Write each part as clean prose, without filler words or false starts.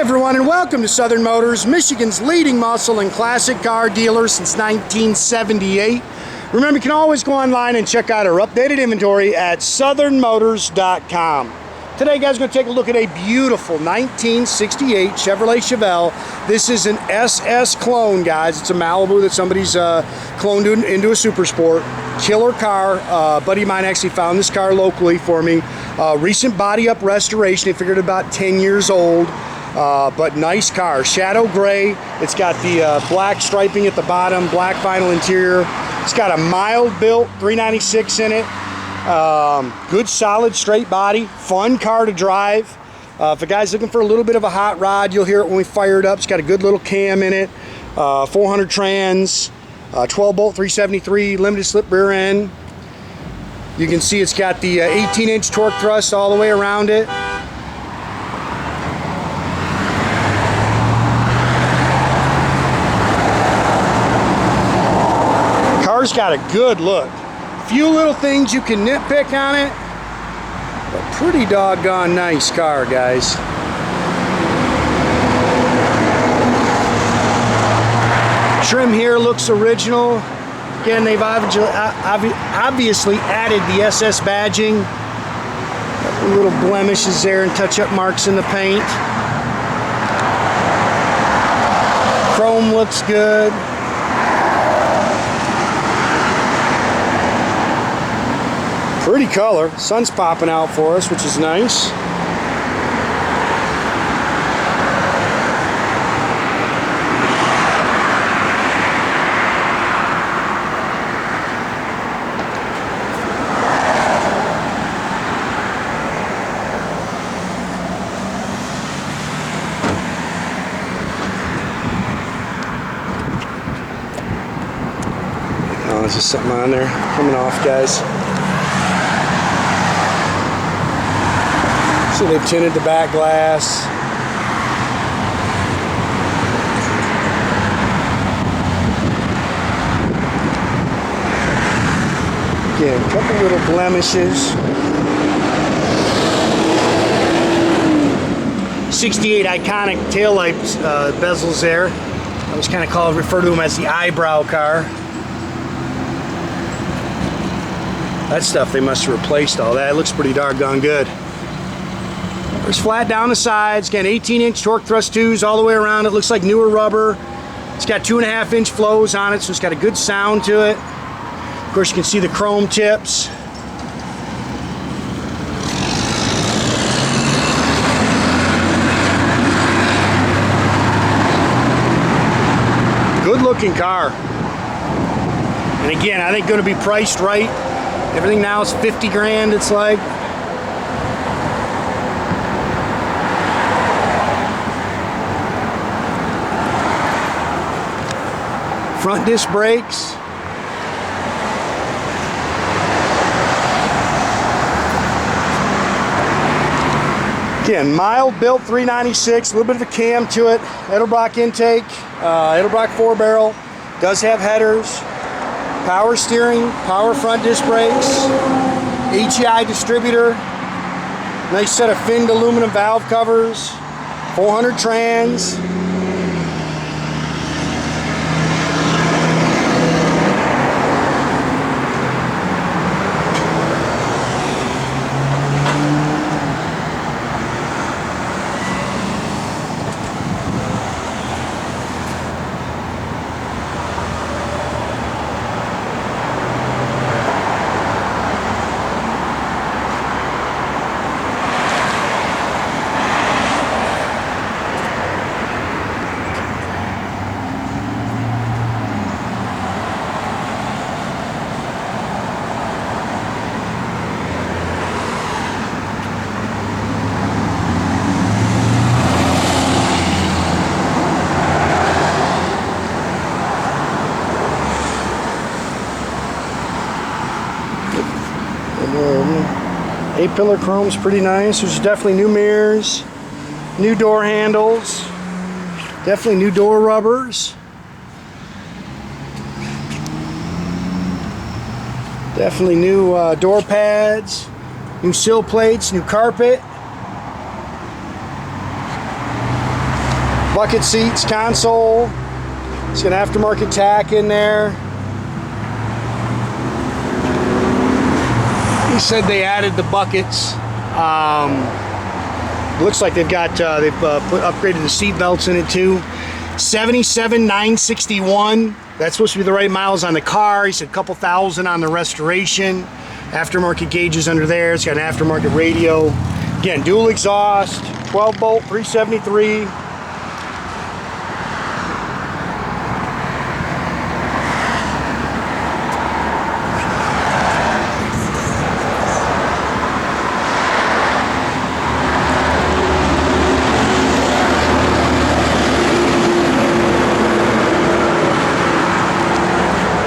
everyone, and welcome to Southern Motors, Michigan's leading muscle and classic car dealer since 1978. Remember, you can always go online and check out our updated inventory at southernmotors.com. Today, guys, we're going to take a look at a beautiful 1968 Chevrolet Chevelle. This is an SS clone, guys. It's a Malibu that somebody's cloned into a super sport. Killer car. A buddy of mine actually found this car locally for me. Recent body up restoration. He figured about 10 years old. But nice car. Shadow gray. It's got the black striping at the bottom, black vinyl interior. It's got a mild built 396 in it. Good solid straight body, fun car to drive. If a guy's looking for a little bit of a hot rod, you'll hear it when we fire it up. It's got a good little cam in it, 400 trans, 12 bolt 373 limited slip rear end. You can see it's got the 18-inch torque thrust all the way around it. Car's got a good look. Few little things you can nitpick on it, but pretty doggone nice car, guys. Trim here looks original. Again, they've obviously added the SS badging. Little blemishes there and touch-up marks in the paint. Chrome looks good. Pretty color. Sun's popping out for us, which is nice. Oh, there's just something on there coming off, guys. So they've tinted the back glass. Again, a couple little blemishes. 68 iconic taillight bezels there. I was kind of referred to them as the eyebrow car. That stuff, they must have replaced all that. It looks pretty doggone good. It's flat down the sides. Again, 18-inch torque thrust twos all the way around. It looks like newer rubber. It's got 2.5-inch flows on it, so it's got a good sound to it. Of course, you can see the chrome tips. Good looking car. And again, I think going to be priced right. Everything now is 50 grand, it's like. Front disc brakes. Again, mild built 396, a little bit of a cam to it. Edelbrock intake, Edelbrock 4-barrel. Does have headers. Power steering, power front disc brakes. HEI distributor. Nice set of finned aluminum valve covers. 400 trans. A-pillar chrome's pretty nice. There's definitely new mirrors, new door handles, definitely new door rubbers. Definitely new door pads, new sill plates, new carpet. Bucket seats, console. It's got an aftermarket tach in there. He said they added the buckets. Looks like they've got upgraded the seat belts in it too. 77,961. That's supposed to be the right miles on the car. He said a couple thousand on the restoration. Aftermarket gauges under there. It's got an aftermarket radio. Again, dual exhaust, 12 bolt, 373.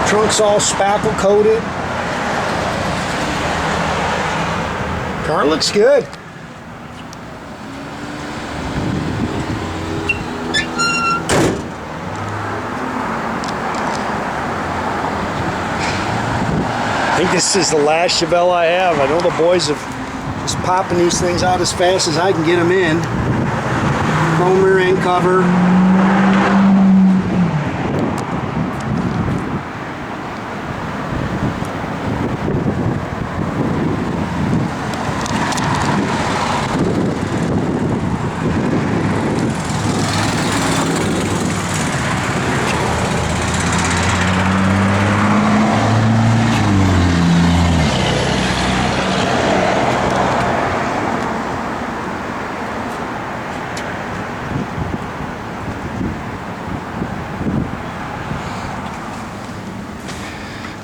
Trunk's all spackle coated. Car looks good. I think this is the last Chevelle I have. I know the boys have just popping these things out as fast as I can get them in. Chrome rear end cover.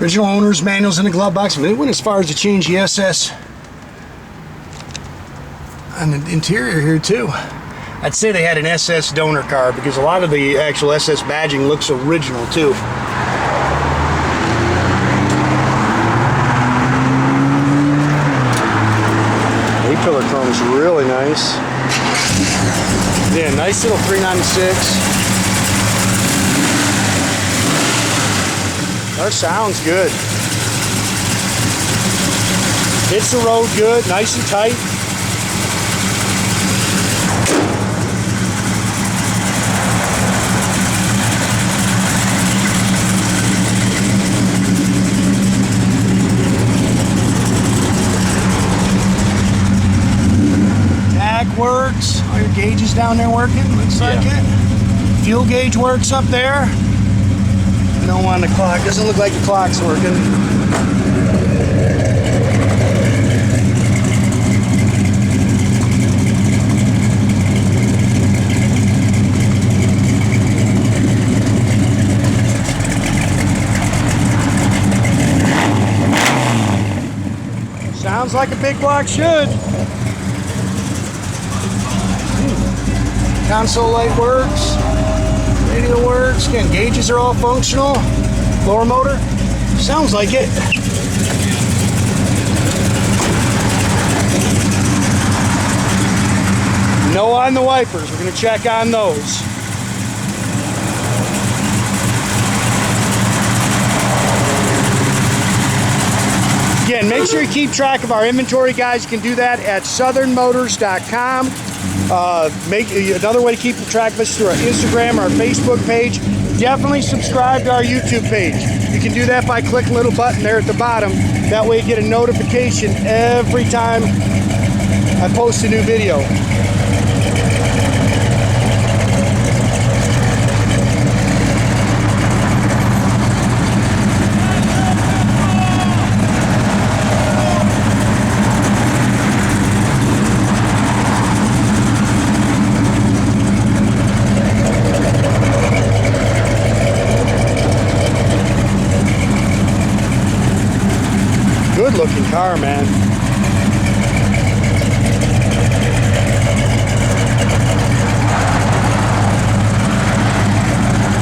Original owner's manuals in the glove box. I mean, they went as far as to change the SS on the interior here too. I'd say they had an SS donor car because a lot of the actual SS badging looks original too. A-pillar chrome is really nice. Yeah, nice little 396. Car sounds good. Hits the road good, nice and tight. Tag works. All your gauges down there working. Looks like it. Fuel gauge works up there. No on the clock. Doesn't look like the clock's working. Sounds like a big block should. Console light works. Radio works. Again, gauges are all functional. Blower motor. Sounds like it. No on the wipers. We're going to check on those. Again, make sure you keep track of our inventory, guys. You can do that at southernmotors.com. Another way to keep track of us through our Instagram, our Facebook page. Definitely subscribe to our YouTube page. You can do that by clicking the little button there at the bottom. That way you get a notification every time I post a new video. Good looking car, man.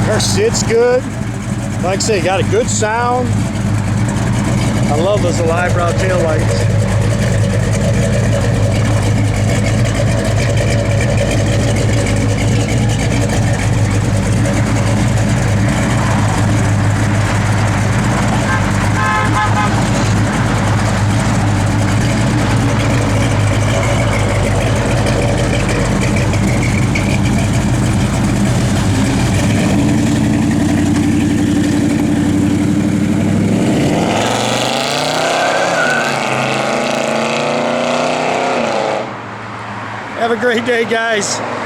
Car sits good. Like I say, got a good sound. I love those little eyebrow tail lights. Have a great day, guys.